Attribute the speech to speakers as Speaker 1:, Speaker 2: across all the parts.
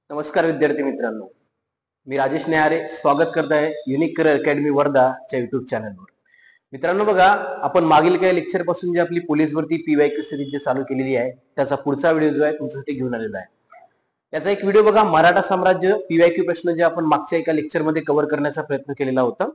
Speaker 1: नमस्कार विद्यार्थी मित्रांनो, मी राजेश नेहारे स्वागत करत आहे युनिक करिअर अकॅडमी वर्धाच्या युट्यूब चॅनलवर. मित्रांनो बघा, आपण मागील काही लेक्चर पासून जी आपली पोलीस भरती पीवायक्यू सिरीज जी चालू केलेली आहे त्याचा पुढचा व्हिडिओ जो आहे तुमच्यासाठी घेऊन आलेला आहे. याचा एक व्हिडिओ बघा, मराठा साम्राज्य पीवायक्यू प्रश्न जे आपण मागच्या एका लेक्चर मध्ये कव्हर करण्याचा प्रयत्न केलेला होता.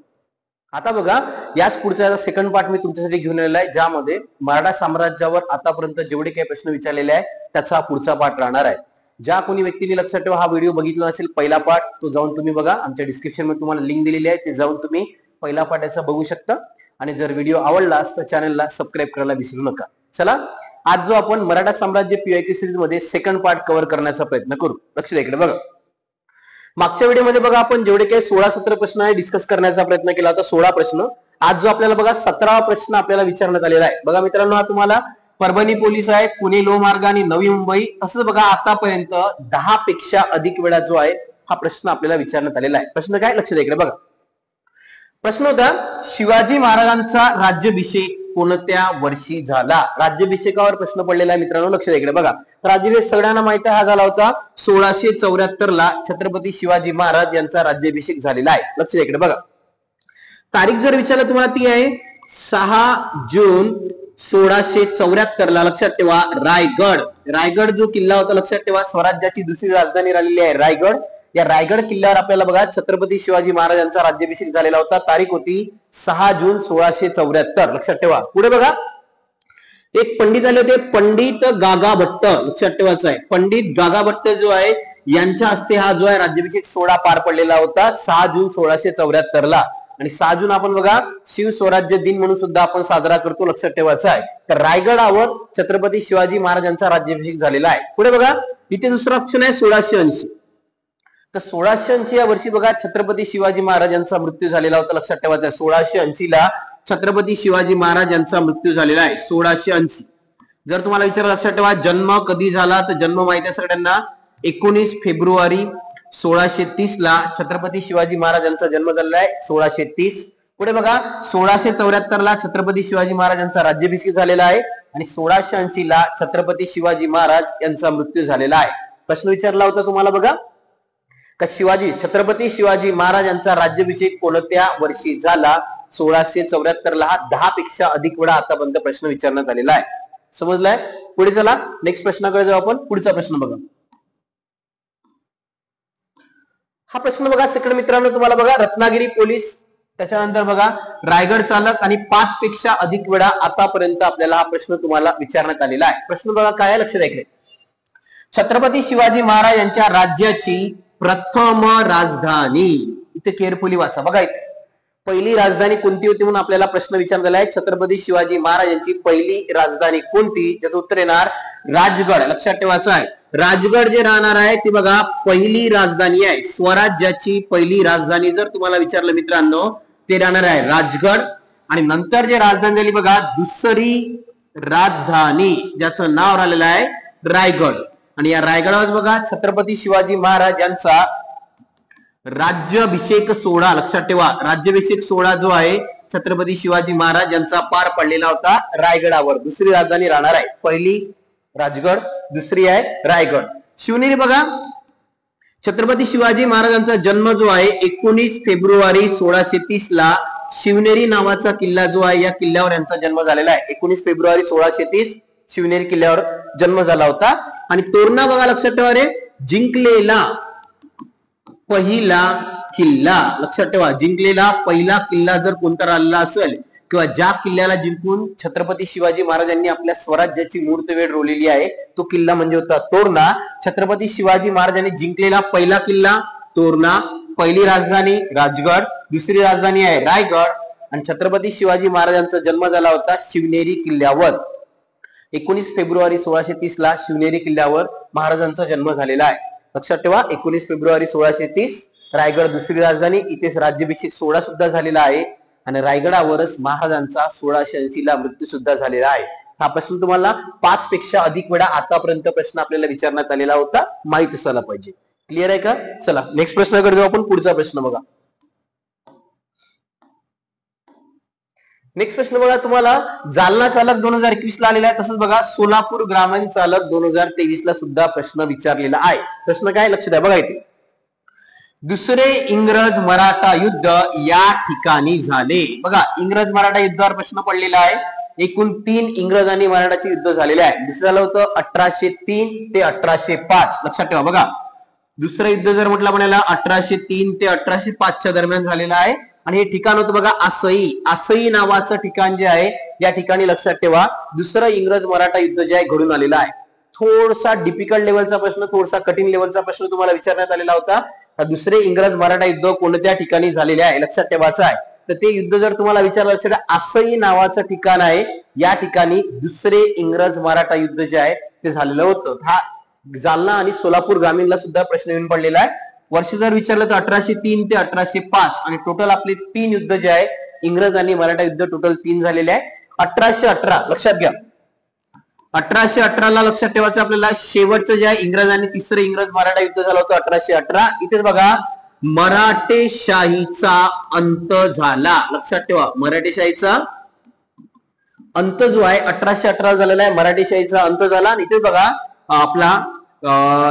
Speaker 1: आता बघा, याच पुढचा सेकंड पार्ट मी तुमच्यासाठी घेऊन आलेला आहे, ज्यामध्ये मराठा साम्राज्यावर आतापर्यंत जेवढे काही प्रश्न विचारलेले आहे त्याचा पुढचा पार्ट राहणार आहे. ज्या कोणी व्यक्तीने लक्षात ठेवा हा व्हिडिओ बघितला नसेल पहिला पार्ट, तो जाऊन तुम्ही बघा. आमच्या डिस्क्रिप्शन मध्ये तुम्हाला लिंक दिलेली आहे, ते जाऊन तुम्ही पहिला पार्ट याचा बघू शकता. आणि जर व्हिडिओ आवडलास तर चॅनलला सबस्क्राईब करायला विसरू नका. चला, आज जो आपण मराठा साम्राज्य पीवायक्यू सिरीज मध्ये सेकंड पार्ट कव्हर करण्याचा प्रयत्न करू. लक्ष द्या इकडे बघा. मागच्या व्हिडिओमध्ये बघा आपण जेवढे काही 16-17 प्रश्न आहे डिस्कस करण्याचा प्रयत्न केला होता, 16 प्रश्न. आज जो आपल्याला बघा 17वा प्रश्न आपल्याला विचारण्यात आलेला आहे. बघा मित्रांनो, हा तुम्हाला परभणी पोलीस आहे, पुणे लोहमार्ग आणि नवी मुंबई असं बघा आतापर्यंत 10 पेक्षा अधिक वेळा जो आहे हा प्रश्न आपल्याला विचारण्यात आलेला आहे. प्रश्न काय, लक्ष द्या इकडे बघा. प्रश्न होता, शिवाजी महाराजांचा राज्याभिषेक कोणत्या वर्षी झाला? राज्याभिषेकावर प्रश्न पडलेला आहे मित्रांनो, लक्ष द्या इकडे बघा. राज्याभिषेक सगळ्यांना माहिती आहे, हा झाला होता 1674 ला छत्रपती शिवाजी महाराज यांचा राज्याभिषेक झालेला आहे. लक्ष द्या इकडे बघा. तारीख जर विचारलं तुम्हाला ती आहे 6 जून 1674 ला. लक्षात ठेवा, रायगड जो किल्ला होता, लक्षात ठेवा स्वराज्याची दुसरी राजधानी राहिलेली आहे रायगड. या रायगड किल्ल्यावर आपल्याला बघा छत्रपती शिवाजी महाराज यांचा राज्याभिषेक झालेला होता. तारीख होती 6 जून 1674. लक्षात ठेवा. पुढे बघा, एक पंडित आले होते, पंडित गागा भट्ट. लक्षात ठेवायचं आहे, पंडित गागा भट्ट जो आहे यांच्या हस्ते हा जो आहे राज्याभिषेक सोहळा पार पडलेला होता 6 जून 1674 ला. आणि 6 जून आपण बघा शिव स्वराज्य दिन म्हणून सुद्धा आपण साजरा करतो. लक्षात ठेवायचं आहे. तर रायगडावर छत्रपती शिवाजी महाराज यांचा राज्याभिषेक झालेला आहे. पुढे बघा, इथे दुसरा ऑप्शन आहे 1680. तर 1680 या वर्षी बघा छत्रपती शिवाजी महाराज यांचा मृत्यू झालेला होता. लक्षात ठेवायचं आहे, 1680 ला छत्रपती शिवाजी महाराज यांचा मृत्यू झालेला आहे 1680. जर तुम्हाला विचारलं, लक्षात ठेवा जन्म कधी झाला, तर जन्म माहिती आहे सगळ्यांना, 19 फेब्रुवारी 1630 ला छत्रपती शिवाजी महाराज यांचा जन्म झालेला आहे 1630. पुढे बघा, 1674 ला छत्रपती शिवाजी महाराज यांचा राज्याभिषेक झालेला आहे आणि 1680 ला छत्रपती शिवाजी महाराज यांचा मृत्यू झालेला आहे. प्रश्न विचारला होता तुम्हाला बघा, का छत्रपती शिवाजी महाराज यांचा राज्याभिषेक कोणत्या वर्षी झाला? 1674 ला. हा 10 पेक्षा अधिक वेळा आतापर्यंत प्रश्न विचारण्यात आलेला आहे. समजलाय? पुढे चला नेक्स्ट प्रश्नाकडे जाऊ आपण. पुढचा प्रश्न बघा. हा प्रश्न बघा सेकंड मित्रांनो, तुम्हाला बघा रत्नागिरी पोलीस, त्याच्यानंतर बघा रायगड चालक आणि 5 पेक्षा अधिक वेळा आतापर्यंत आपल्याला हा प्रश्न तुम्हाला विचारण्यात आलेला आहे. प्रश्न बघा काय, लक्ष द्या इकडे. छत्रपती शिवाजी महाराज यांच्या राज्याची प्रथम राजधानी, इथे केअरफुली वाचा बघा. इथे पहिली राजधानी कोणती होती म्हणून आपल्याला प्रश्न विचारण्यात आला आहे. छत्रपती शिवाजी महाराज यांची पहिली राजधानी कोणती? त्याचं उत्तर येणार राजगड. लक्षात ठेवायचं आहे, राजगड जे राहणार आहे ती बघा पहिली राजधानी आहे. स्वराज्याची पहिली राजधानी जर तुम्हाला विचारलं मित्रांनो, ते राहणार आहे राजगड. आणि नंतर जे राजधानी झाली बघा दुसरी राजधानी, ज्याचं नाव राहिलेलं आहे रायगड. आणि या रायगडावर बघा छत्रपती शिवाजी महाराज यांचा राज्याभिषेक सोहळा, लक्षात ठेवा राज्याभिषेक सोहळा जो आहे छत्रपती शिवाजी महाराज यांचा पार पडलेला होता रायगडावर. दुसरी राजधानी राहणार आहे, पहिली राजगड, दुसरी आहे रायगड. शिवनेरी बघा, छत्रपती शिवाजी महाराजांचा जन्म जो आहे 19 फेब्रुवारी 1630 ला शिवनेरी नावाचा किल्ला जो आहे या किल्ल्यावर यांचा जन्म झालेला आहे. 19 फेब्रुवारी 1630 शिवनेरी किल्ल्यावर जन्म झाला होता. आणि तोरणा बघा, लक्षात ठेवा रे, जिंकलेला पहिला किल्ला. लक्षात ठेवा, जिंकलेला पहिला किल्ला जर कोणता राहिला असेल किंवा ज्या किल्ल्याला जिंकून छत्रपती शिवाजी महाराजांनी आपल्या स्वराज्याची मूर्तवेड रोवलेली आहे तो किल्ला म्हणजे होता तोरणा. छत्रपती शिवाजी महाराजांनी जिंकलेला पहिला किल्ला तोरणा, पहिली राजधानी राजगड, दुसरी राजधानी आहे रायगड. आणि छत्रपती शिवाजी महाराजांचा जन्म झाला होता शिवनेरी किल्ल्यावर. 19 फेब्रुवारी 1630 ला शिवनेरी किल्ल्यावर महाराजांचा जन्म झालेला आहे. लक्षात ठेवा, 19 फेब्रुवारी 1630 रायगड दुसरी राजधानी. इथेच राज्याभिषेक सोहळा सुद्धा झालेला आहे आणि रायगडावरच महाराजांचा 1680 ला मृत्यू सुद्धा झालेला आहे. हा प्रश्न तुम्हाला 5 पेक्षा अधिक वेळा आतापर्यंत प्रश्न आपल्याला विचारण्यात आलेला होता, माहित असायला पाहिजे. क्लिअर आहे का? चला नेक्स्ट प्रश्नाकडे जाऊ आपण. पुढचा प्रश्न बघा. नेक्स्ट प्रश्न बघा तुम्हाला जालना चालक 2021 ला आलेला आहे, तसंच बघा सोलापूर ग्रामीण चालक 2023 ला सुद्धा प्रश्न विचारलेला आहे. प्रश्न काय लक्ष द्या बघा इथे. दुसरे इंग्रज मराठा युद्ध या ठिकाणी झाले. बघा इंग्रज मराठा युद्धावर प्रश्न पडलेला आहे. एकूण 3 इंग्रज आणि मराठाचे युद्ध झालेले आहे. दुसरं झालं होतं 1803 ते 1805. लक्षात ठेवा बघा, दुसरं युद्ध जर म्हटलं आपल्याला 1803 ते 1805 दरम्यान झालेलं आहे. आणि हे ठिकाण होतं बघा आसई. आसई नावाचं ठिकाण जे आहे या ठिकाणी लक्षात ठेवा दुसरं इंग्रज मराठा युद्ध जे आहे घडून आलेलं आहे. थोडासा डिफिकल्ट लेवलचा प्रश्न, थोडासा कठीण लेवलचा प्रश्न तुम्हाला विचारण्यात आलेला होता. दुसरे इंग्रज मराठा युद्ध कोणत्या ठिकाणी झालेले आहे लक्षात ठेवायचं आहे. तर ते युद्ध जर तुम्हाला विचारलं असेल आसई नावाचं ठिकाण आहे, या ठिकाणी दुसरे इंग्रज मराठा युद्ध जे आहे ते झालेलं होतं. हा जालना आणि सोलापूर ग्रामीणला सुद्धा प्रश्न येऊन पडलेला आहे. वर्ष जर विचारलं तर 1803 ते 1805 आणि टोटल आपले 3 युद्ध जे आहे इंग्रज आणि मराठा युद्ध टोटल 3 झालेले आहे. 1818 लक्षात घ्या, 1818 ला लक्षात ठेवायचं आपल्याला शेवटचं जे आहे इंग्रज आणि तिसरं इंग्रज मराठा युद्ध झालं होतं 1818. इथेच बघा मराठेशाहीचा अंत झाला. लक्षात ठेवा मराठेशाहीचा अंत जो आहे 1818 झालेला आहे, मराठेशाहीचा अंत झाला. आणि इथे बघा आपला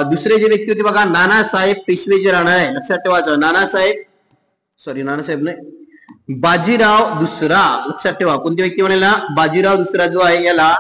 Speaker 1: दुसरे जे व्यक्ती होते बघा नानासाहेब पेशवे जे राहणार आहे लक्षात ठेवायचं. नानासाहेब नाही बाजीराव दुसरा. लक्षात ठेवा कोणती व्यक्ती म्हणाला बाजीराव दुसरा जो आहे याला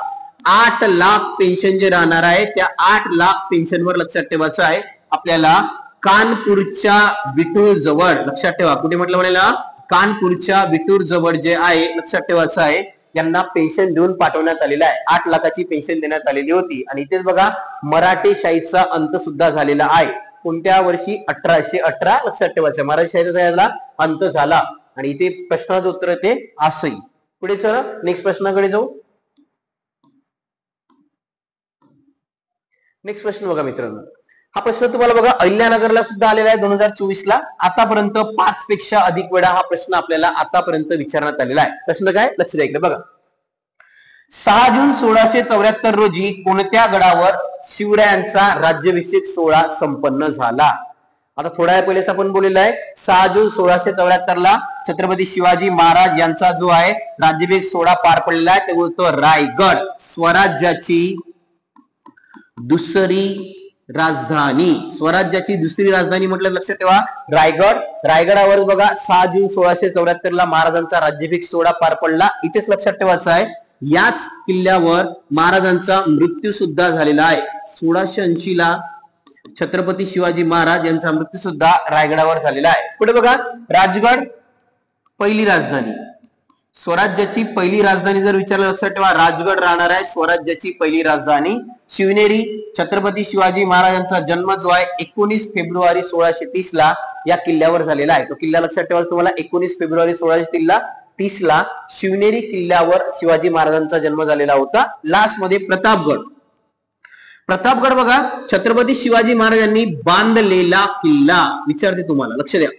Speaker 1: 8 लाख पेन्शन जे राहणार आहे त्या 8 लाख पेन्शन वर लक्षात ठेवायचं आहे आपल्याला कानपूरच्या विटूर जवळ. लक्षात ठेवा कुठे म्हटलं म्हणाला कानपूरच्या विटूर जवळ जे आहे लक्षात ठेवायचं आहे यांना पेन्शन देऊन पाठवण्यात आलेला आहे. 8 लाखाची पेन्शन देण्यात आलेली होती. आणि इथेच बघा मराठेशाहीचा अंत सुद्धा झालेला आहे. कोणत्या वर्षी 1818 लक्षात ठेवायचं मराठेशाहीचा याला अंत झाला. आणि इथे प्रश्नाचं उत्तर येते आसई. पुढे चला नेक्स्ट प्रश्नाकडे जाऊ. नेक्स्ट प्रश्न बघा मित्रांनो, हा प्रश्न तुम्हाला बघा अहिल्यानगरला सुद्धा आलेला आहे 2024 ला. आतापर्यंत 5 पेक्षा अधिक वेळा हा प्रश्न आपल्याला आतापर्यंत विचारण्यात आलेला आहे. प्रश्न काय लक्ष द्या इकडे बघा. 6 जून 1674 रोजी कोणत्या गडावर शिवरायांचा राज्याभिषेक सोहळा संपन्न झाला. आता थोड्या वेळ पहिलेच आपण बोललेलं आहे 6 जून 1674 ला छत्रपती शिवाजी महाराज यांचा जो आहे राज्याभिषेक सोहळा पार पडलेला आहे. ते बोलतो रायगड स्वराज्याची दुसरी राजधानी. स्वराज्याची दुसरी राजधानी म्हटलं लक्षात ठेवा रायगड. रायगडावर बघा 6 जून 1674 ला महाराजांचा राज्याभिषेक सोहळा पार पडला. इथेच लक्षात ठेवायचं आहे याच किल्ल्यावर महाराजांचा मृत्यू सुद्धा झालेला आहे. 1680 ला छत्रपती शिवाजी महाराज यांचा मृत्यू सुद्धा रायगडावर झालेला आहे. पुढे बघा राजगड पहिली राजधानी. स्वराज्याची पहिली राजधानी जर विचारलं लक्षात ठेवा राजगड राहणार आहे स्वराज्याची पहिली राजधानी. शिवनेरी छत्रपती शिवाजी महाराजांचा जन्म जो आहे 19 फेब्रुवारी 1630 ला या किल्ल्यावर झालेला आहे. तो किल्ला लक्षात ठेवायचा तुम्हाला 19 फेब्रुवारी 1630 ला शिवनेरी किल्ल्यावर शिवाजी महाराजांचा जन्म झालेला होता. लास्ट मध्ये प्रतापगड. प्रतापगड बघा छत्रपती शिवाजी महाराजांनी बांधलेला किल्ला. विचारते तुम्हाला लक्ष द्या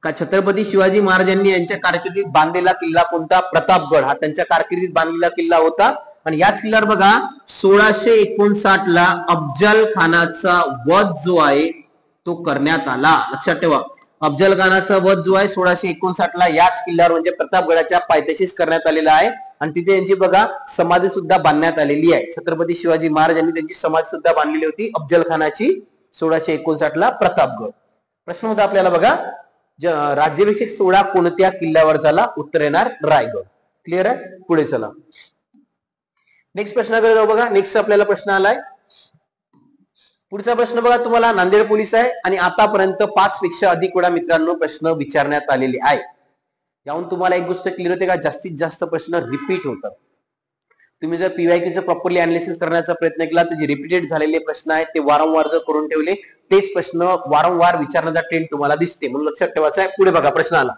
Speaker 1: का छत्रपती शिवाजी महाराजांनी यांच्या कारकिर्दीत बांधलेला किल्ला कोणता. प्रतापगड हा त्यांच्या कारकिर्दीत बांधलेला किल्ला होता. आणि याच किल्ल्यावर बघा 1659 ला अफजल खानाचा वध जो आहे तो करण्यात आला. लक्षात ठेवा अफजल खानाचा वध जो आहे 1659 ला याच किल्ल्यावर म्हणजे प्रतापगडाच्या पायथ्याशीच करण्यात आलेला आहे. आणि तिथे यांची बघा समाधी सुद्धा बांधण्यात आलेली आहे. छत्रपती शिवाजी महाराजांनी त्यांची समाधी सुद्धा बांधलेली होती अफजल खानाची 1659 ला प्रतापगड. प्रश्न होता आपल्याला बघा राज्याभिषेक सोहळा कोणत्या किल्ल्यावर झाला. उत्तर येणार रायगड. क्लिअर आहे. पुढे चला नेक्स्ट प्रश्नाकडे जाऊ. बघा नेक्स्ट आपल्याला प्रश्न आलाय. पुढचा प्रश्न बघा तुम्हाला नांदेड पोलीस आहे आणि आतापर्यंत 5 पेक्षा अधिक वेळा मित्रांनो प्रश्न विचारण्यात आलेले आहे. याहून तुम्हाला एक गोष्ट क्लिअर होते का जास्तीत जास्त प्रश्न रिपीट होतात. तुम्ही जर पीवायक्यूचं प्रॉपरली अनालिसिस करण्याचा प्रयत्न केला तर जे रिपीटेड झालेले प्रश्न आहेत ते वारंवार जर करून ठेवले तेच प्रश्न वारंवार विचारण्याचा ट्रेंड तुम्हाला दिसते. म्हणून लक्षात ठेवायचं आहे. पुढे बघा प्रश्न आला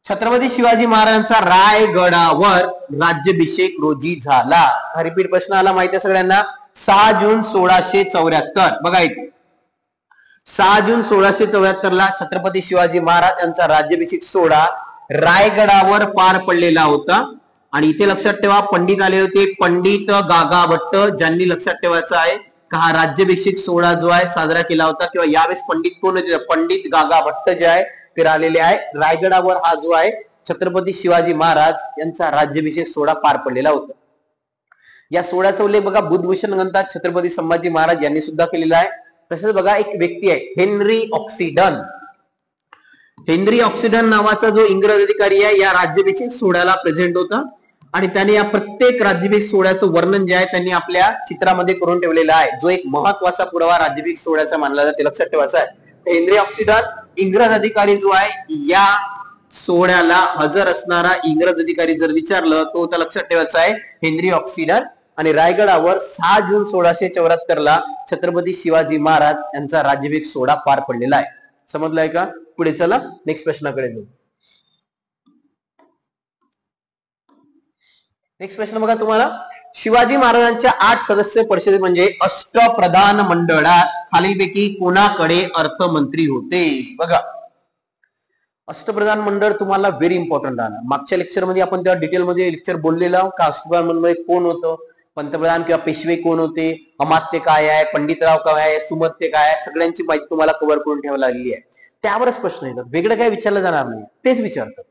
Speaker 1: छत्रपती शिवाजी महाराजांचा रायगडावर राज्याभिषेक रोजी झाला. हा रिपीट प्रश्न आला माहिती आहे सगळ्यांना. 6 जून 1674 बघा इथे 6 जून 1674 ला छत्रपती शिवाजी महाराज यांचा राज्याभिषेक सोहळा रायगडावर पार पडलेला होता. आणि इथे लक्षात ठेवा पंडित आले होते पंडित गागा भट्ट ज्यांनी लक्षात ठेवायचं आहे का हा राज्याभिषेक सोहळा जो आहे साजरा केला होता किंवा यावेळेस पंडित कोण होते पंडित गागा भट्ट जे आहे ते आलेले आहे. रायगडावर हा जो आहे छत्रपती शिवाजी महाराज यांचा राज्याभिषेक सोहळा पार पडलेला होता. या सोहळ्याचा उल्लेख बघा बुधभूषण ग्रंथात छत्रपती संभाजी महाराज यांनी सुद्धा केलेला आहे. तसेच बघा एक व्यक्ती आहे हेनरी ऑक्सिडन. हेनरी ऑक्सिडन नावाचा जो इंग्रज अधिकारी आहे या राज्याभिषेक सोहळ्याला प्रेझेंट होता आणि त्याने या प्रत्येक राज्याभिषेक सोहळ्याचं वर्णन जे आहे त्यांनी आपल्या चित्रामध्ये करून ठेवलेलं आहे. जो एक महत्वाचा पुरावा राज्याभिषेक सोहळ्याचा मानला जातो, लक्षात ठेवायचा आहे. हेनरी ऑक्सिडन इंग्रज अधिकारी जो आहे या सोहळ्याला हजर असणारा इंग्रज अधिकारी जर विचारलं तो त्या लक्षात ठेवायचा आहे हेनरी ऑक्सिडन. आणि रायगडावर 6 जून 1674 ला छत्रपती शिवाजी महाराज यांचा राज्याभिषेक सोहळा पार पडलेला आहे. समजलाय का? पुढे चला नेक्स्ट प्रश्नाकडे जाऊ. नेक्स्ट प्रश्न बघा तुम्हाला, शिवाजी महाराजांच्या 8 सदस्य परिषदेत म्हणजे अष्टप्रधान मंडळात खालीलपैकी कोणाकडे अर्थमंत्री होते? बघा अष्टप्रधान मंडळ तुम्हाला व्हेरी इम्पॉर्टंट राहणार. मागच्या लेक्चर मध्ये आपण त्या डिटेल मध्ये लेक्चर बोललेला का अष्टप्रधान मंडळ कोण होतं, पंतप्रधान किंवा पेशवे कोण होते, अमात्य काय आहे, पंडितराव काय आहे, सुमत्य काय आहे, सगळ्यांची माहिती तुम्हाला कव्हर करून ठेवायला लागली आहे. त्यावरच प्रश्न येतात, वेगळं काय विचारलं जाणार नाही, तेच विचारतात.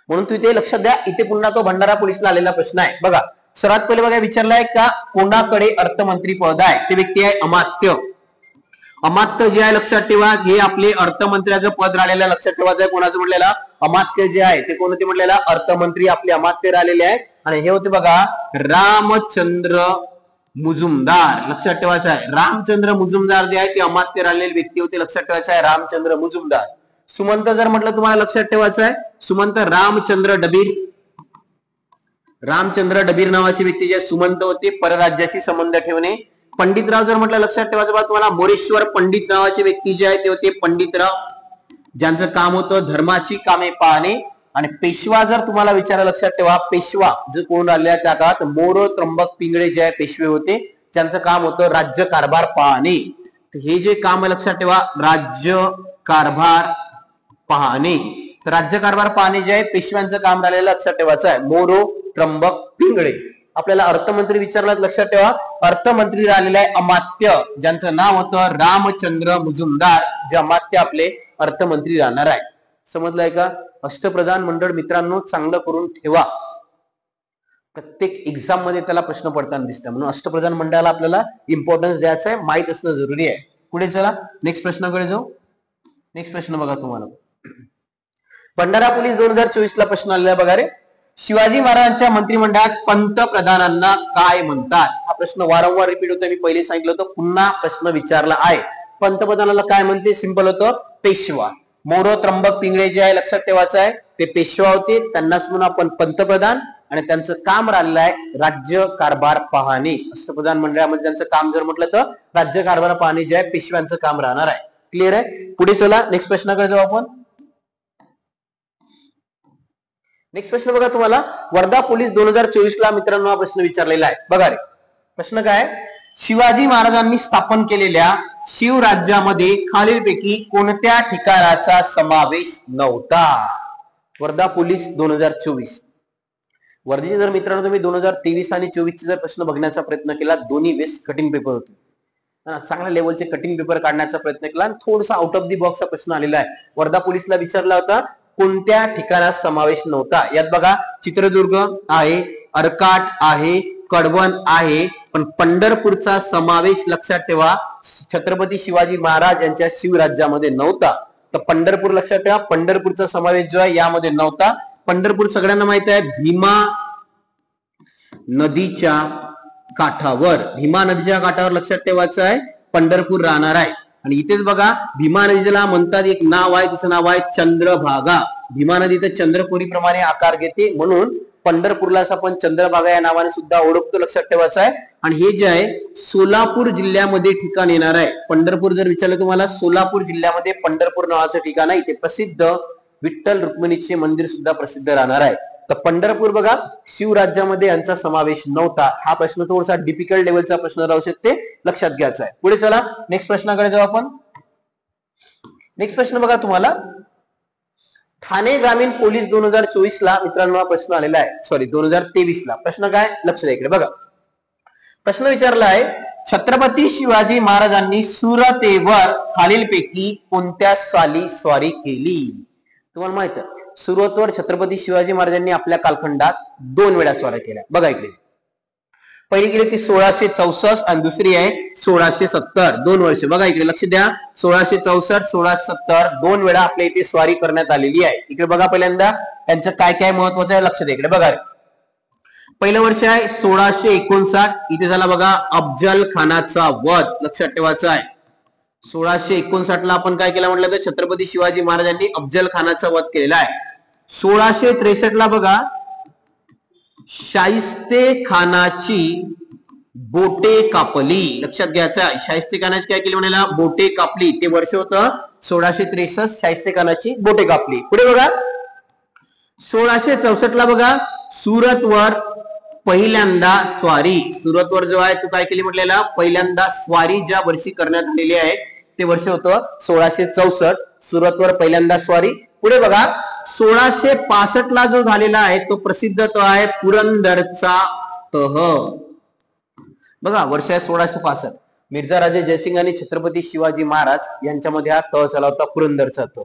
Speaker 1: म्हणून तुम्ही ते लक्षात द्या. इथे पुन्हा तो भंडारा पोलीसला आलेला प्रश्न आहे. बघा सर्वात पहिले बघा विचारलाय का कोणाकडे अर्थमंत्री पद आहे? ते व्यक्ती आहे अमात्य. अमात्य जे आहे लक्षात ठेवा, हे आपले अर्थमंत्र्याचं पद राहिलेलं लक्षात ठेवायचं आहे. कोणाचं म्हटलेलं? अमात्य जे आहे ते कोणते म्हटलेलं? अर्थमंत्री आपले अमात्य राहिलेले आहेत. आणि हे होते बघा रामचंद्र मुजुमदार. लक्षात ठेवायचं आहे रामचंद्र मुजुमदार जे आहे ते अमात्य राहिलेले व्यक्ती होते, लक्षात ठेवायचं आहे रामचंद्र मुजुमदार. सुमंत जर म्हटलं तुम्हाला लक्षात ठेवायचं आहे सुमंत रामचंद्र डबीर. रामचंद्र डबीर नावाचे व्यक्ती जे सुमंत होते, परराज्याशी संबंध ठेवणे. पंडितराव जर म्हटलं लक्षात ठेवायचं बघा तुम्हाला मोरेश्वर पंडित नावाचे व्यक्ती जे आहे ते होते पंडितराव, ज्यांचं काम होतं धर्माची कामे पाहणे. आणि पेशवा जर तुम्हाला विचारायला लक्षात ठेवा, पेशवा जे कोण आले त्या काळात मोरो त्र्यंबक पिंगळे जे आहे पेशवे होते, ज्यांचं काम होतं राज्य कारभार पाहणे. हे जे काम लक्षात ठेवा राज्य कारभार पाहणे. तर राज्य कारभार पाहणे जे आहे पेशव्यांचं काम राहिलेलं लक्षात ठेवायचं आहे मोरो त्र्यंबक पिंगळे. आपल्याला अर्थमंत्री विचारला लक्षात ठेवा अर्थमंत्री राहिलेले आहे अमात्य, ज्यांचं नाव होतं रामचंद्र मुजुमदार, जे अमात्य आपले अर्थमंत्री राहणार आहे. समजलंय का? अष्टप्रधान मंडळ मित्रांनो चांगलं करून ठेवा, प्रत्येक एक्झाम मध्ये त्याला प्रश्न पडताना दिसतात. म्हणून अष्टप्रधान मंडळाला आपल्याला इम्पॉर्टन्स द्यायचं आहे, माहित असणं जरुरी आहे. पुढे चला नेक्स्ट प्रश्नाकडे जाऊ. नेक्स्ट प्रश्न बघा तुम्हाला भंडारा पोलीस 2024 ला प्रश्न आलेला बघा रे. शिवाजी महाराजांच्या मंत्रिमंडळात पंतप्रधानांना काय म्हणतात? हा प्रश्न वारंवार रिपीट होतो, मी पहिले सांगितलं होतं, पुन्हा प्रश्न विचारला आहे. पंतप्रधानाला काय म्हणते? सिंपल होतं पेशवा. मोरो त्र्यंबक पिंगळे जे आहे लक्षात ठेवायचं आहे ते पेशवा होते, त्यांनाच म्हणून आपण पंतप्रधान. आणि त्यांचं काम राहिलेलं आहे राज्य कारभार पाहणे. अष्टप्रधान मंडळामध्ये त्यांचं काम जर म्हटलं तर राज्य कारभार पाहणे जे आहे पेशव्यांचं काम राहणार आहे. क्लिअर आहे? पुढे चला नेक्स्ट प्रश्नाकडे जाऊ आपण. नेक्स्ट प्रश्न बघा तुम्हाला वर्धा पोलीस 2024 ला मित्रांनो हा प्रश्न विचारलेला आहे. बघा रे प्रश्न काय? शिवाजी महाराजांनी स्थापन केलेल्या शिवराज्यामध्ये खालीलपैकी कोणत्या ठिकाणाचा समावेश नव्हता? वर्धा पोलीस 2024. वर्धेचे जर मित्रांनो तुम्ही 2023 आणि 24 चा प्रश्न बघण्याचा प्रयत्न केला, दोन्ही वेळेस कठीण पेपर होते. चांगल्या लेवलचे कठीण पेपर काढण्याचा प्रयत्न केला आणि थोडासा आउट ऑफ दी बॉक्सचा प्रश्न आलेला आहे. वर्धा पोलीसला विचारला होता कोणत्या ठिकाणात समावेश नव्हता. यात बघा चित्रदुर्ग आहे, अर्काट आहे, कडवण आहे, पण पंढरपूरचा समावेश लक्षात ठेवा छत्रपती शिवाजी महाराज यांच्या शिवराज्यामध्ये नव्हता. तर पंढरपूर लक्षात ठेवा, पंढरपूरचा समावेश जो आहे यामध्ये नव्हता. पंढरपूर सगळ्यांना माहित आहे भीमा नदीच्या काठावर, भीमा नदीच्या काठावर लक्षात ठेवायचं आहे पंढरपूर राहणार आहे. आणि इथेच बघा भीमा नदीला म्हणतात एक नाव आहे, तिचं नाव आहे चंद्रभागा. भीमा नदी तर चंद्रपुरी प्रमाणे आकार घेते म्हणून पंढरपूरला आपण चंद्रभागा या नावाने सुद्धा ओळखतो, लक्षात ठेवायचं आहे. आणि हे जे आहे सोलापूर जिल्ह्यामध्ये ठिकाण येणार आहे. पंढरपूर जर विचारलं तुम्हाला सोलापूर जिल्ह्यामध्ये पंढरपूर नावाचं ठिकाण आहे. इथे प्रसिद्ध विठ्ठल रुक्मिणीचे मंदिर सुद्धा प्रसिद्ध राहणार आहे. तर पंढरपूर बघा शिवराज्यामध्ये यांचा समावेश नव्हता. हा प्रश्न थोडासा डिफिकल्ट लेवलचा प्रश्न राहू शकते, लक्षात घ्यायचा आहे. पुढे चला नेक्स्ट प्रश्नाकडे जाऊ आपण. नेक्स्ट प्रश्न बघा तुम्हाला ठाणे ग्रामीण पोलीस 2024 ला मित्रांनो हा प्रश्न आलेला आहे, सॉरी 2023 ला. प्रश्न काय? लक्ष द्या इकडे बघा. प्रश्न विचारला आहे छत्रपती शिवाजी महाराजांनी सुरतेवर खालीलपैकी कोणत्या साली स्वारी केली? तुम्हाला माहित आहे सुरतवर छत्रपती शिवाजी महाराजांनी आपल्या कालखंडात 2 वेळा स्वाऱ्या केल्या. बघा इकडे पहिली केली ती 1664 आणि दुसरी आहे 1670. 2 वर्ष. बघा इकडे लक्ष द्या 1664 1670 2 वेळा आपल्या इथे स्वारी करण्यात आलेली आहे. इकडे बघा पहिल्यांदा यांचं काय काय महत्वाचं आहे लक्ष द्या. इकडे बघा पहिलं वर्ष आहे 1659. इथे झाला बघा अफजल खानाचा वध. लक्षात ठेवायचा आहे 1659 ला आपण काय केलं म्हटलं तर छत्रपती शिवाजी महाराजांनी अफजल खानाचा वध केलेला आहे. 1663 ला बघा शाहिस्ते खानाची बोटे कापली. लक्षात घ्यायचं आहे शाहिस्ते खानाची काय केली म्हणाला बोटे कापली. ते वर्ष होतं 1663. शाहिस्ते खानाची बोटे कापली. पुढे बघा 1664 ला बघा सुरतवर पहिल्यांदा स्वारी. सुरतवर जो आहे तो काय केली म्हटलेला पहिल्यांदा स्वारी ज्या वर्षी करण्यात आलेली आहे ते वर्ष होतं 1664. सुरतवर पहिल्यांदा स्वारी. पुढे बघा 1665 ला जो झालेला आहे तो प्रसिद्ध तह आहे पुरंदरचा तह. बघा वर्ष आहे 1665. मिर्झा राजे जयसिंग आणि छत्रपती शिवाजी महाराज यांच्यामध्ये हा तह झाला होता पुरंदरचा तह.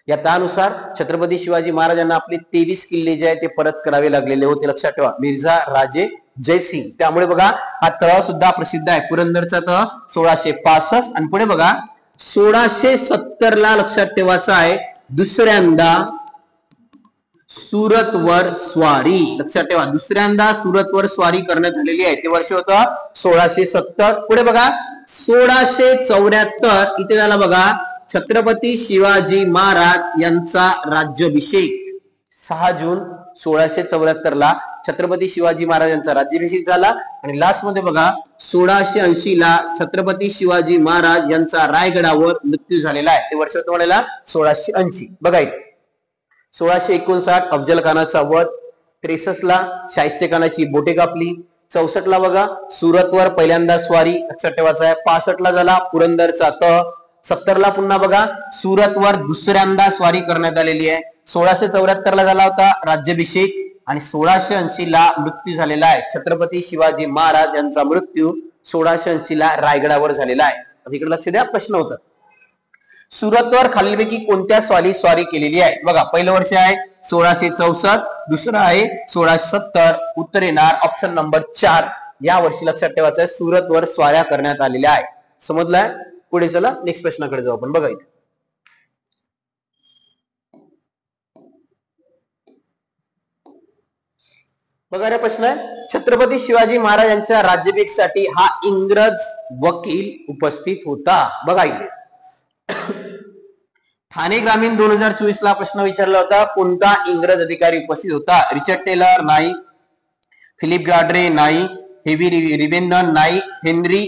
Speaker 1: या तहानुसार छत्रपती शिवाजी महाराजांना आपले 23 किल्ले जे आहे ते परत करावे लागलेले होते. लक्षात ठेवा मिर्झा राजे जयसिंग. त्यामुळे बघा हा तह सुद्धा प्रसिद्ध आहे पुरंदरचा तह 1665. आणि पुढे बघा 1670 ला लक्षात ठेवायचं आहे दुसऱ्यांदा सुरतवर स्वारी. लक्षात ठेवा दुसऱ्यांदा सुरतवर स्वारी करण्यात आलेली आहे ते वर्ष होतं 1670. पुढे बघा 1674 इथे झाला बघा छत्रपती शिवाजी महाराज यांचा राज्याभिषेक. 6 जून 1674 ला छत्रपती शिवाजी महाराजांचा राज्याभिषेक झाला. आणि लास्ट मध्ये बघा 1680 ला छत्रपती शिवाजी महाराज यांचा रायगडावर मृत्यू झालेला आहे ते वर्ष होतं म्हणाला 1680. बघा इथे 1659 अफजल खानाचा वध. 63 ला शाहिस्ते खानाची बोटे कापली. 64 ला बघा सुरतवर पहिल्यांदा स्वारी. लक्षात ठेवायचा आहे. 65 ला झाला पुरंदरचा तह. 70 ला पुन्हा बघा सुरतवर दुसऱ्यांदा स्वारी करण्यात आलेली आहे. 1674 ला झाला होता राज्याभिषेक. आणि 1680 ला मृत्यू झालेला आहे छत्रपती शिवाजी महाराज यांचा मृत्यू 1680 ला रायगडावर झालेला आहे. इकडे लक्ष द्या प्रश्न होता सुरतवर खालीलपैकी कोणत्या स्वारी केलेली आहे. बघा पहिलं वर्ष आहे 1664. दुसरं आहे 1670. उत्तर येणार ऑप्शन नंबर 4 या वर्षी. लक्षात ठेवायचं आहे सुरतवर स्वाऱ्या करण्यात आलेल्या आहे. समजलाय. पुढे चला नेक्स्ट प्रश्नाकडे जाऊ आपण. बघा इथे बघा रे प्रश्न आहे छत्रपती शिवाजी महाराज यांच्या राज्याभिषेकासाठी हा इंग्रज वकील उपस्थित होता. बघा इथे ठाणे ग्रामीण 2024 ला प्रश्न विचारला होता कोणता इंग्रज अधिकारी उपस्थित होता. रिचर्ड टेलर नाही. फिलिप गार्ड्रे नाही. हेवी रिबेंडन नाही. हेनरी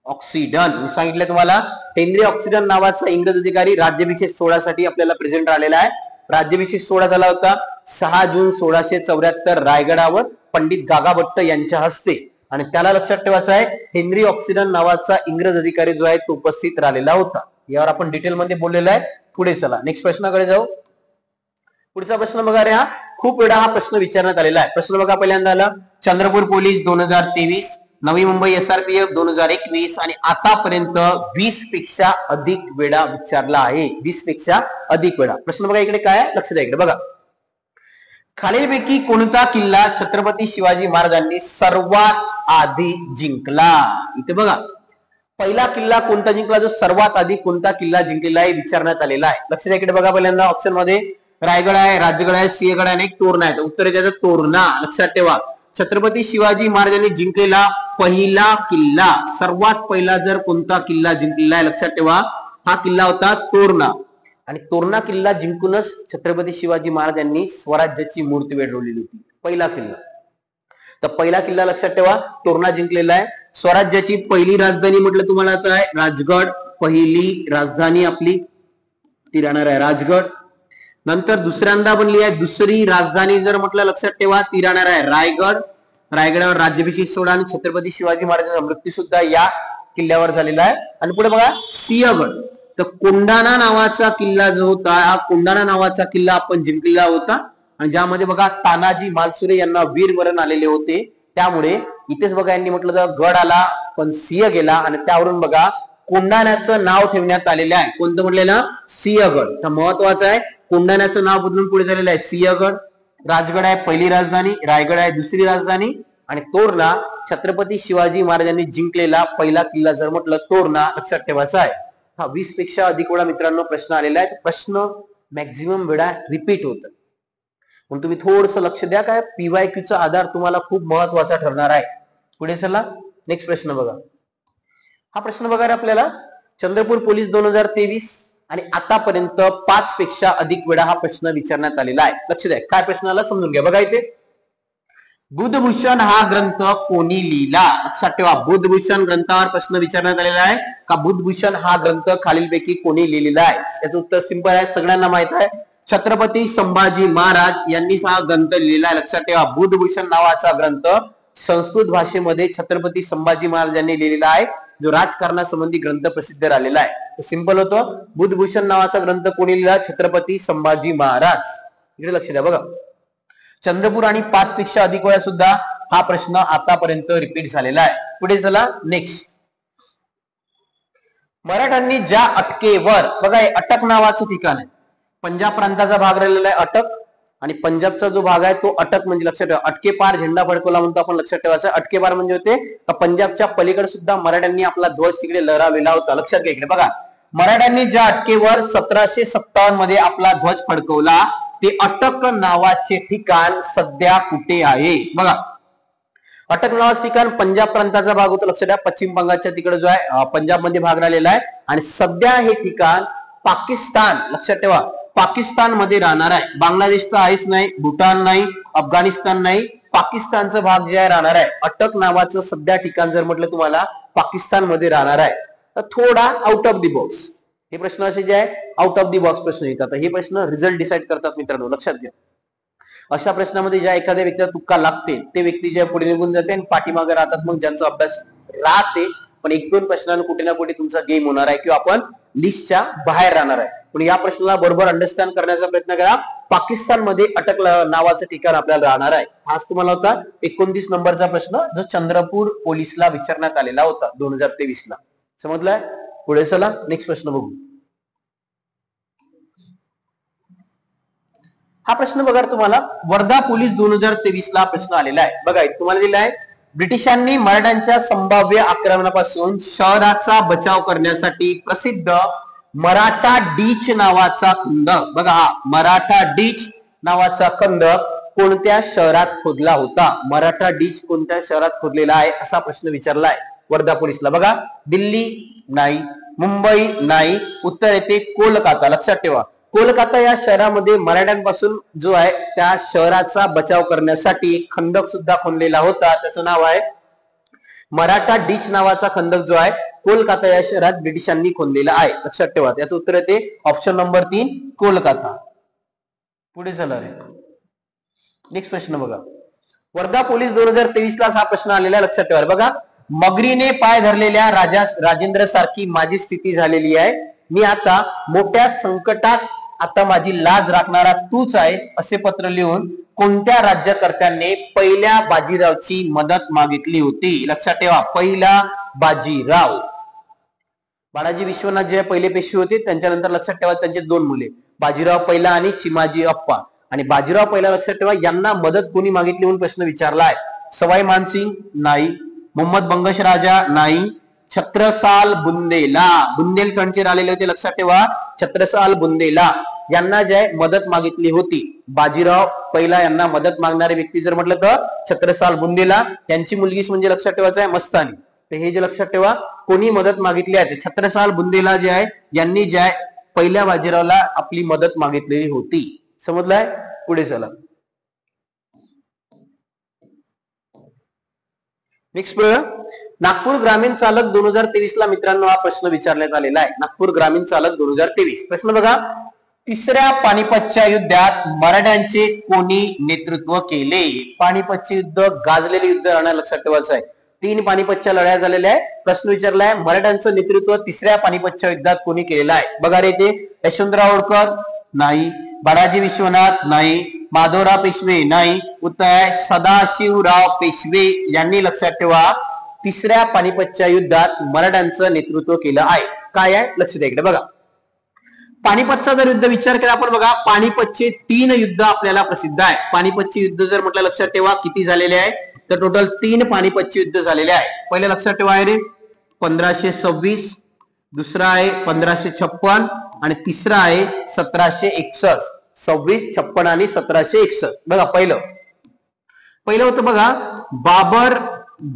Speaker 1: ऑक्सिडन. मी सांगितलं तुम्हाला हेनरी ऑक्सिडन नावाचा इंग्रज अधिकारी राज्याभिषेक सोहळ्यासाठी आपल्याला प्रेझेंट राहिलेला आहे. राज्याभिषेक सोहळा झाला होता 6 जून 1674 रायगडावर पंडित गागाभट्ट यांच्या हस्ते. आणि त्याला लक्षात ठेवायचं आहे हेनरी ऑक्सिडन नावाचा इंग्रज अधिकारी जो आहे तो उपस्थित राहिलेला होता. यावर आपण डिटेल मध्ये बोललेलो आहे. पुढे चला नेक्स्ट प्रश्नाकडे जाऊ. पुढचा प्रश्न बघा रे हा खूप वेळा हा प्रश्न विचारण्यात आलेला आहे. प्रश्न बघा पहिल्यांदा आला चंद्रपूर पोलीस 2023, नवी मुंबई SRPF 2021 आणि आतापर्यंत 20 पेक्षा अधिक वेळा विचारला आहे. 20 पेक्षा अधिक वेळा. प्रश्न बघा इकडे काय आहे लक्ष द्या. इकडे बघा खालीलपैकी कोणता किल्ला छत्रपती शिवाजी महाराजांनी सर्वात आधी जिंकला. इथे बघा पहिला किल्ला कोणता जिंकला जो सर्वात आधी कोणता किल्ला जिंकलेला आहे विचारण्यात आलेला आहे. लक्ष द्या इकडे बघा पहिल्यांदा ऑप्शन मध्ये रायगड आहे, राजगड आहे, सिंहगड आहे आणि एक तोरणा आहे. उत्तर त्याचं तोरणा. लक्षात ठेवा छत्रपती शिवाजी महाराजांनी जिंकलेला पहिला किल्ला सर्वात पहिला जर कोणता किल्ला जिंकलेला आहे लक्षात ठेवा हा किल्ला होता तोरणा. आणि तोरणा किल्ला जिंकूनच छत्रपती शिवाजी महाराजांनी स्वराज्याची मूर्ती वेढवलेली होती. पहिला किल्ला. तर पहिला किल्ला लक्षात ठेवा तोरणा जिंकलेला आहे. स्वराज्याची पहिली राजधानी म्हटलं तुम्हाला आता आहे राजगड. पहिली राजधानी आपली ती राहणार आहे राजगड. नंतर दुसऱ्यांदा बनली आहे दुसरी राजधानी जर म्हटलं लक्षात ठेवा ती राहणार आहे रायगड. रायगडावर राज्याभिषेक सोहळा आणि छत्रपती शिवाजी महाराजांचा मृत्यू सुद्धा या किल्ल्यावर झालेला आहे. आणि पुढे बघा सिंहगड. तर कोंढाणा नावाचा किल्ला जो होता हा कोंढाणा नावाचा किल्ला आपण जिंकलेला होता. आणि ज्यामध्ये बघा तानाजी मालसुरे यांना वीरमरण आलेले होते. त्यामुळे इथेच बघा यांनी म्हटलं तर गड आला पण सिंह गेला आणि त्यावरून बघा कोंढाण्याचं नाव ठेवण्यात आलेलं आहे. कोणतं म्हटलेलं सिंहगड. तर महत्वाचं आहे कोंढाण्याचं नाव बदलून पुढे झालेलं आहे सिंहगड, राजगड आहे पहिली राजधानी, रायगड आहे दुसरी राजधानी, आणि तोरणा छत्रपती शिवाजी महाराजांनी जिंकलेला पहिला किल्ला जर म्हटलं तोरणा लक्षात ठेवायचा आहे. हा 20 पेक्षा अधिक वेळा मित्रांनो प्रश्न आलेला आहे. प्रश्न मॅक्झिमम वेळा रिपीट होत, म्हणून तुम्ही थोडस लक्ष द्या. काय पीवायक्यूचा आधार तुम्हाला खूप महत्वाचा ठरणार आहे. पुढे चला नेक्स्ट प्रश्न बघा. हा प्रश्न बघा आपल्याला चंद्रपूर पोलीस 2023 आणि आतापर्यंत 5 पेक्षा अधिक वेळा हा प्रश्न विचारण्यात आलेला आहे. लक्ष द्या काय प्रश्नाला समजून घ्या. बघा इथे बुद्धभूषण हा ग्रंथ कोणी लिहिला. लक्षात ठेवा बुद्धभूषण ग्रंथावर प्रश्न विचारण्यात आलेला आहे का बुद्धभूषण हा ग्रंथ खालीलपैकी कोणी लिहिलेला आहे. याचं उत्तर सिंपल आहे, सगळ्यांना माहित आहे, छत्रपती संभाजी महाराज यांनी हा ग्रंथ लिहिलेला आहे. लक्षात ठेवा बुद्धभूषण नावाचा ग्रंथ संस्कृत भाषेमध्ये छत्रपती संभाजी महाराजांनी लिहिलेला आहे, जो राजकारणासंबंधी ग्रंथ प्रसिद्ध राहिलेला आहे. सिंपल होतं, बुद्धभूषण नावाचा ग्रंथ कोणी लिहिला, छत्रपती संभाजी महाराज. इकडे लक्ष द्या बघा. चंद्रपूर आणि 5 पेक्षा अधिक वेळा सुद्धा हा प्रश्न आतापर्यंत रिपीट झालेला आहे. पुढे चला नेक्स्ट. मराठ्यांनी ज्या अटकेवर, बघा हे अटक नावाचं ठिकाण आहे, पंजाब प्रांताचा भाग राहिलेला आहे अटक, आणि पंजाबचा जो भाग आहे तो अटक म्हणजे लक्षात ठेवा अटके पार झेंडा फडकवला म्हणतो आपण. लक्षात ठेवायचं अटके पार म्हणजे होते पंजाबच्या पलीकडे सुद्धा मराठ्यांनी आपला ध्वज तिकडे लहरावलेला होता. लक्षात घ्या. इकडे बघा मराठ्यांनी ज्या अटकेवर 1757 मध्ये आपला ध्वज फडकवला ते अटक नावाचे ठिकाण सध्या कुठे आहे. बघा अटक नावाचं ठिकाण पंजाब प्रांताचा भाग होतो. लक्षात द्या पश्चिम बंगालच्या तिकडे जो आहे पंजाब मध्ये भाग राहिलेला आहे, आणि सध्या हे ठिकाण पाकिस्तान, लक्षात ठेवा पाकिस्तान मध्ये राहणार आहे. बांगलादेश तर आहेच नाही, भूटान नाही, अफगाणिस्तान नाही, पाकिस्तानचा भाग जे आहे राहणार आहे. अटक नावाचं सध्या ठिकाण जर म्हटलं तुम्हाला पाकिस्तान मध्ये राहणार आहे, तर थोडा आउट ऑफ द बॉक्स हे प्रश्न असे जे आहे आउट ऑफ द बॉक्स प्रश्न येतात. हे प्रश्न रिझल्ट डिसाईड करतात मित्रांनो, लक्षात घ्या. अशा प्रश्नामध्ये ज्या एखाद्या व्यक्तीला तुक्का लागते ते व्यक्ती ज्या पुढे निघून जाते आणि पाठीमागे राहतात, मग ज्यांचा अभ्यास राहते पण 1-2 प्रश्नांना कुठे ना कुठे तुमचा गेम होणार आहे किंवा आपण लिस्टच्या बाहेर राहणार आहे. पण या प्रश्नाला बरोबर अंडरस्टँड करण्याचा प्रयत्न करा. पाकिस्तान मध्ये अटक नावाचं ठिकाण आपल्याला राहणार आहे. हाच तुम्हाला होता 29 नंबरचा प्रश्न जो चंद्रपूर पोलीसला विचारण्यात आलेला होता 2023 ला. समजलाय. पुढे चला नेक्स्ट प्रश्न बघू. हा प्रश्न बघा तुम्हाला वर्धा पोलीस 2023 ला प्रश्न आलेला आहे. बघा तुम्हाला दिला आहे ब्रिटिशांनी मराठ्यांच्या संभाव्य आक्रमणापासून शहराचा बचाव करण्यासाठी प्रसिद्ध मराठा डीच नावाचा खंदक, बघा हा मराठा डीच नावाचा खंदक कोणत्या शहरात खोदला होता. मराठा डीच कोणत्या शहरात खोदलेला आहे असा प्रश्न विचारला आहे वर्धा पोलीसला. बघा दिल्ली नाही, मुंबई नाही, उत्तर येते कोलकाता. लक्षात ठेवा कोलकाता या शहरामध्ये मराठ्यांपासून जो आहे त्या शहराचा बचाव करण्यासाठी एक खंदक सुद्धा खोदलेला होता. त्याचं नाव आहे मराठा डीच नावाचा खंदक जो आहे कोलकाता या शहरात ब्रिटिशांनी खोदलेला आहे. लक्षात ठेवा त्याचं उत्तर येते ऑप्शन नंबर 3 कोलकाता. पुढे चला रे नेक्स्ट प्रश्न बघा. वर्धा पोलीस 2023 ला हा प्रश्न आलेला लक्षात ठेवा. बघा मगरीने पाय धरलेल्या राजेंद्र सारखी माझी स्थिती झालेली आहे. मी आता मोठ्या संकटात, आता माझी लाज राखणारा तूच आहेस असे पत्र लिहून कोणत्या राज्यकर्त्यांनी पहिल्या बाजीरावची मदत मागितली होती. लक्षात ठेवा पहिला बाजीराव. बाळाजी विश्वनाथ जे पहिले पेशवे होते त्यांच्यानंतर लक्षात ठेवा त्यांचे 2 मुले बाजीराव पहिला आणि चिमाजी अप्पा. आणि बाजीराव पहिला लक्षात ठेवा यांना मदत कोणी मागितली म्हणून प्रश्न विचारला आहे. सवाई मानसिंग नाही, मोहम्मद बंगश राजा नाही, छत्रसाल बुंदेला बुंदेलखंडचे राहिलेले होते. लक्षात ठेवा छत्रसाल बुंदेला यांना जे मदत मागितली होती. बाजीराव पहिला यांना मदत मागणारे व्यक्ती जर म्हटलं तर छत्रसाल बुंदेला. त्यांची मुलगीच म्हणजे लक्षात ठेवायचं आहे मस्तानी. तर हे जे लक्षात ठेवा कोणी मदत मागितली आहे छत्रसाल बुंदेला जे आहे यांनी जे आहे पहिल्या बाजीरावला आपली मदत मागितलेली होती. समजलाय. पुढे चला नेक्स्ट. नागपूर ग्रामीण चालक 2023 ला मित्रांनो हा प्रश्न विचारण्यात आलेला आहे. नागपूर ग्रामीण चालक 2023 प्रश्न बघा. तिसऱ्या पानिपतच्या युद्धात मराठ्यांचे कोणी नेतृत्व केले. पानिपतचे युद्ध गाजलेले युद्ध राहणार लक्षात ठेवायचं आहे. 3 पानिपतच्या लढाया झालेल्या आहे. प्रश्न विचारलाय मराठ्यांचं नेतृत्व तिसऱ्या पानिपतच्या युद्धात कोणी केलेलं आहे. बघा रे ते यशवंतराव होळकर नाही, बाळाजी विश्वनाथ नाही, माधवराव पेशवे नाही, उत्तर सदाशिवराव पेशवे यांनी लक्षात ठेवा तिसऱ्या पानिपतच्या युद्धात मराठ्यांचं नेतृत्व केलं आहे. काय आहे लक्ष द्या इकडे बघा. पानिपतचा जर युद्ध विचार केला आपण बघा, पानिपतचे 3 युद्ध आपल्याला प्रसिद्ध आहे. पानिपतचे युद्ध जर म्हटलं लक्षात ठेवा किती झालेले आहे, तर टोटल 3 पानिपतचे युद्ध झालेले आहे. पहिले लक्षात ठेवा आहे रे 1526, दुसरा आहे 1556 आणि तिसरा आहे 1761. 26, 56 आणि 1761. बघा पहिलं होतं बघा बाबर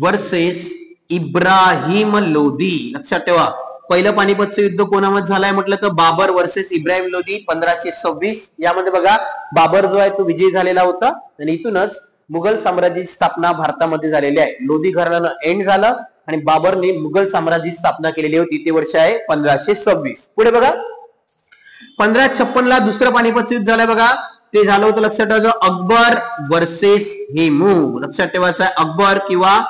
Speaker 1: वर्सेस इब्राहिम लोधी. लक्षात ठेवा पहिलं पानिपतचं युद्ध कोणामध्ये झालंय म्हटलं तर बाबर वर्सेस इब्राहिम लोधी 1526. यामध्ये बघा बाबर जो आहे तो विजयी झालेला होता आणि इथूनच मुघल साम्राज्याची स्थापना भारतामध्ये झालेली आहे. लोधी घराण्यानं एंड झालं आणि बाबरने मुघल साम्राज्याची स्थापना केलेली होती. ते वर्ष आहे 1526. पुढे बघा 1556 ला दुसरं पानिपतचं युद्ध झालंय बघा. ते झालं होतं लक्षात ठेवायचं अकबर वर्सेस हेमू. लक्षात ठेवायचं आहे अकबर किंवा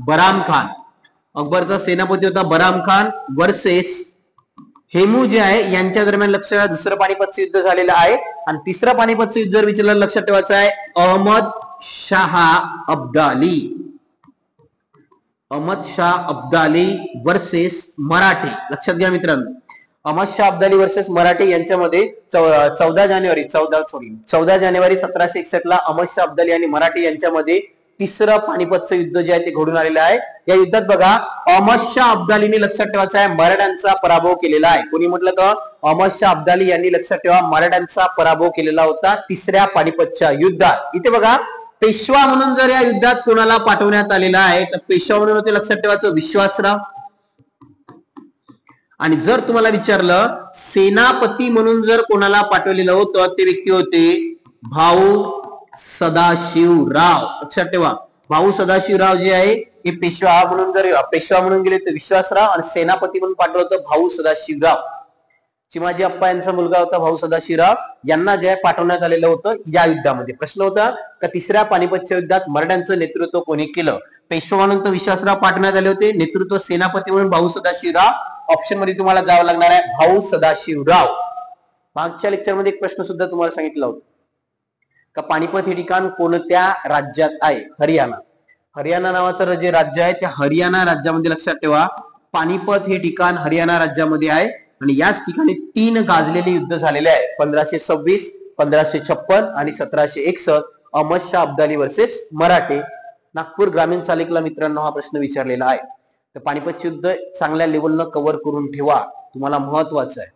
Speaker 1: बराम खान. अकबरचा सेनापती होता बराम खान वर्सेस हेमू जे आहे यांच्या दरम्यान लक्षात दुसरं पानिपतचं युद्ध झालेलं आहे. आणि तिसरं पानिपतचं युद्ध जर विचारलं लक्षात ठेवायचं आहे अहमद शाह अब्दाली. अहमद शाह अब्दाली वर्सेस मराठी. लक्षात घ्या मित्रांनो अहमद शाह अब्दाली वर्सेस मराठी यांच्यामध्ये 14 जानेवारी 1761 ला अहमद शाह अब्दाली आणि मराठी यांच्यामध्ये तिसरं पानिपतचं युद्ध जे आहे ते घडून आलेलं आहे. या युद्धात बघा अहमद शाह अब्दालीने लक्षात ठेवायचा आहे मराठ्यांचा पराभव केलेला आहे. कोणी म्हटलं तर अहमद शाह अब्दाली यांनी लक्षात ठेवा मराठ्यांचा पराभव केलेला होता तिसऱ्या पानिपतच्या युद्धात. इथे बघा पेशवा म्हणून जर या युद्धात कोणाला पाठवण्यात आलेला आहे तर पेशवा म्हणून होते लक्षात ठेवायचं विश्वासराव. आणि जर तुम्हाला विचारलं सेनापती म्हणून जर कोणाला पाठवलेलं होतं ते व्यक्ती होते भाऊ सदाशिवराव. लक्षात ठेवा भाऊ सदाशिवराव जे आहे हे पेशवा म्हणून गेले तर विश्वासराव आणि सेनापती म्हणून पाठवलं होतं भाऊ सदाशिवराव. चिमाजी अप्पा यांचा मुलगा होता भाऊ सदाशिवराव यांना जे पाठवण्यात आलेलं होतं या युद्धामध्ये. प्रश्न होता का तिसऱ्या पानिपतच्या युद्धात मराठ्यांचं नेतृत्व कोणी केलं. पेशवा म्हणून तर विश्वासराव पाठवण्यात आले होते, नेतृत्व सेनापती म्हणून भाऊ सदाशिवराव. ऑप्शन मध्ये तुम्हाला जावं लागणार आहे भाऊ सदाशिवराव. मागच्या लेक्चरमध्ये एक प्रश्न सुद्धा तुम्हाला सांगितला होता का पानिपत हे ठिकाण कोणत्या राज्यात आहे. हरियाणा नावाचं जे राज्य आहे त्या हरियाणा राज्यामध्ये लक्षात ठेवा पानिपत हे ठिकाण हरियाणा राज्यामध्ये आहे. आणि याच ठिकाणी 3 गाजलेले युद्ध झालेले आहे 1526, 1556 आणि 1761. अहमद शाह अब्दाली वर्सेस मराठे. नागपूर ग्रामीण चालिकला मित्रांनो हा प्रश्न विचारलेला आहे. तर पानिपतचे युद्ध चांगल्या लेवलनं कव्हर करून ठेवा, तुम्हाला महत्वाचं आहे.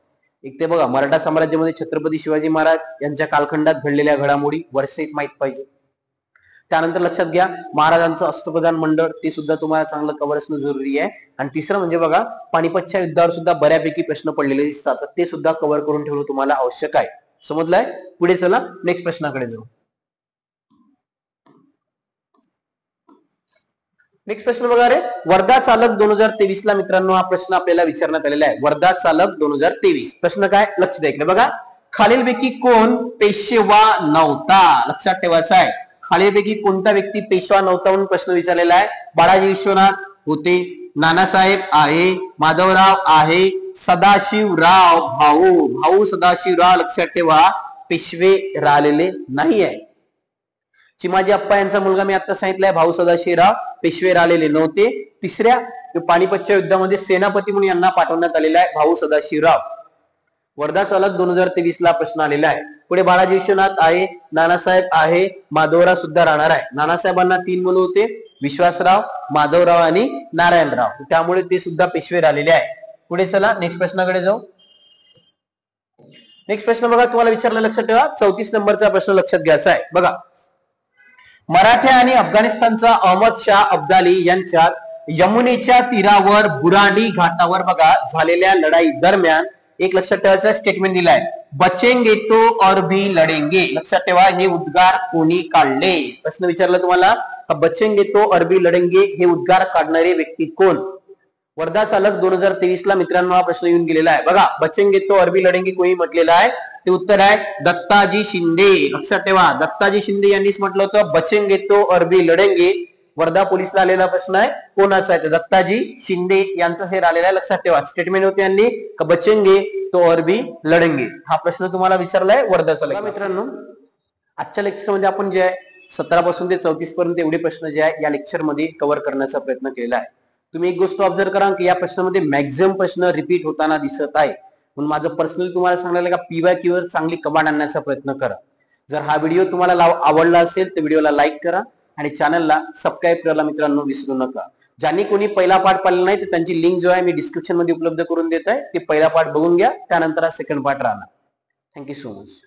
Speaker 1: एक ते बघा मराठा साम्राज्यामध्ये छत्रपती शिवाजी महाराज यांच्या कालखंडात घडलेल्या घडामोडी वर्षे माहित पाहिजे. त्यानंतर लक्षात घ्या महाराजांचं अष्टप्रधान मंडळ ते सुद्धा तुम्हाला चांगलं कव्हर असणं जरुरी आहे. आणि तिसरं म्हणजे बघा पानिपतच्या युद्धावर सुद्धा बऱ्यापैकी प्रश्न पडलेले दिसतात तर ते सुद्धा कव्हर करून ठेवणं तुम्हाला आवश्यक आहे. समजलंय. पुढे चला नेक्स्ट प्रश्नाकडे जाऊ. नेक्स्ट प्रश्न बघा रे वर्धा चालक 2023 ला मित्रांनो हा प्रश्न आपल्याला विचारण्यात आलेला आहे. वर्धा चालक 2023 प्रश्न काय लक्ष द्या इकडे बघा. खालीलपैकी कोण पेशवा नव्हता. लक्षात ठेवायचं आहे खालीलपैकी कोणता व्यक्ती पेशवा नव्हता म्हणून प्रश्न विचारलेला आहे. बाळाजी विश्वनाथ होते, नानासाहेब आहे, माधवराव आहे, सदाशिवराव भाऊ सदाशिवराव लक्षात ठेवा पेशवे राहिलेले नाही आहे. चिमाजी अप्पा यांचा मुलगा मी आता सांगितलंय भाऊ सदाशिवराव पेशवे राहिलेले नव्हते. तिसऱ्या पानिपतच्या युद्धामध्ये सेनापती म्हणून यांना पाठवण्यात आलेला आहे भाऊ सदाशिवराव. वर्धा चालक 2023 ला प्रश्न आलेला आहे. पुढे बाळाजी विश्वनाथ आहे, नानासाहेब आहे, माधवराव सुद्धा राहणार आहे. नानासाहेबांना 3 मुलं होते विश्वासराव, माधवराव आणि नारायणराव, त्यामुळे ते सुद्धा पेशवे राहिलेले आहे. पुढे चला नेक्स्ट प्रश्नाकडे जाऊ. नेक्स्ट प्रश्न बघा तुम्हाला विचारलं लक्षात ठेवा 34 नंबरचा प्रश्न लक्षात घ्यायचा आहे. बघा मराठा आणि अफगाणिस्तानचा अहमद शाह अब्दाली यांच्यात यमुनेच्या तीरावर बुराडी घाटावर बघा झालेल्या लढाई दरम्यान एक लक्षात ठेवायचा स्टेटमेंट दिलाय बचेंगे तो और भी लढेंगे. लक्षात ठेवा हे उद्गार कोणी काढले. प्रश्न विचारला तुम्हाला बचेंगे तो और भी लढेंगे हे उद्गार काढणारे व्यक्ती कोण. वर्धा चालक 2023 ला मित्रांनो हा प्रश्न येऊन गेलेला आहे. बघा बचेंगे तो और भी लढेंगे कोणी म्हटलेलं आहे ते उत्तर आहे दत्ताजी शिंदे. लक्षात ठेवा दत्ताजी शिंदे यांनीच म्हटलं होतं बचेंगे तो और भी लढेंगे. वर्धा पोलीसला आलेला प्रश्न आहे कोणाचा आहे दत्ताजी शिंदे यांचा हे आलेला आहे. लक्षात ठेवा स्टेटमेंट होते यांनी बचेंगे तो और भी लढेंगे. हा प्रश्न तुम्हाला विचारलाय वर्धा चालक. मित्रांनो आजच्या लेक्चर मध्ये आपण जे आहे 17 पासून ते 34 पर्यंत एवढे प्रश्न जे आहे या लेक्चर मध्ये कव्हर करण्याचा प्रयत्न केलेला आहे. तुम्ही एक गोष्ट ऑब्झर्व करा की या प्रश्नामध्ये मॅक्झिमम प्रश्न रिपीट होताना दिसत आहे. म्हणून माझं पर्सनली तुम्हाला सांगायला का PYQ वर चांगली कमांड आणण्याचा प्रयत्न करा. जर हा व्हिडिओ तुम्हाला आवडला असेल तर व्हिडिओला लाईक करा आणि चॅनलला सबस्क्राईब करायला मित्रांनो विसरू नका. ज्यांनी कोणी पहिला पार्ट पाहिला नाही तर त्यांची लिंक जो आहे मी डिस्क्रिप्शन मध्ये उपलब्ध करून देत आहे. ते पहिला पार्ट बघून घ्या, त्यानंतर हा सेकंड पार्ट राहणार. Thank you so much.